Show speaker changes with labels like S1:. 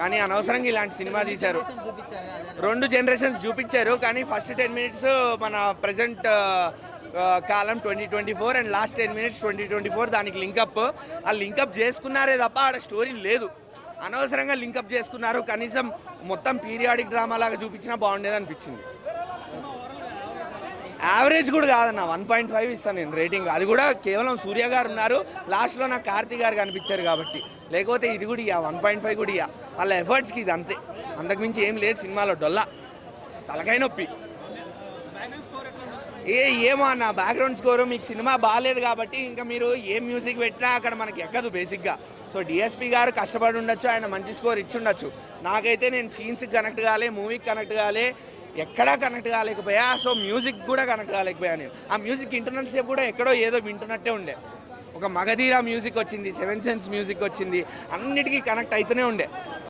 S1: కానీ అనవసరంగా ఇలాంటి సినిమా తీశారు. రెండు జనరేషన్స్ చూపించారు కానీ ఫస్ట్ 10 minutes మన present column 2024 and last 10 minutes 2024 దానికి లింకప్. ఆ లింకప్ చేసుకున్నారే తప్ప ఆడ స్టోరీ లేదు. అనవసరంగా లింకప్ చేసుకున్నారు. కనీసం మొత్తం పీరియాడిక్ డ్రామా లాగా చూపించినా బాగుండేది అనిపించింది. యావరేజ్ కూడా కాదన్న, 1.5 ఇస్తాను నేను రేటింగ్. అది కూడా కేవలం సూర్య గారు ఉన్నారు, లాస్ట్లో నాకు కార్తీ గారు కనిపించారు కాబట్టి. లేకపోతే ఇది కూడా ఇయ్య 1.5 కూడా ఇయ్య. వాళ్ళ ఎఫర్ట్స్కి ఇది అంతే, అంతకుమించి ఏం లేదు సినిమాలో. డొల్లా తలకాయ నొప్పి. ఏమో అన్న బ్యాక్గ్రౌండ్ స్కోరు మీకు సినిమా బాగాలేదు కాబట్టి ఇంకా మీరు ఏం మ్యూజిక్ పెట్టినా అక్కడ మనకి ఎక్కదు బేసిక్గా. సో డిఎస్పి గారు కష్టపడి ఉండొచ్చు, ఆయన మంచి స్కోర్ ఇచ్చుండొచ్చు. నాకైతే నేను సీన్స్కి కనెక్ట్ కాలే, మూవీకి కనెక్ట్ కాలే, ఎక్కడా కనెక్ట్ కాలేకపోయా. సో మ్యూజిక్ కూడా కనెక్ట్ కాలేకపోయా నేను. ఆ మ్యూజిక్ ఇంటర్నల్ సేపు కూడా ఎక్కడో ఏదో వింటున్నట్టే ఉండే. ఒక మగధీరా మ్యూజిక్ వచ్చింది, 7 సెన్స్ మ్యూజిక్ వచ్చింది, అన్నిటికీ కనెక్ట్ అవుతూనే ఉండే.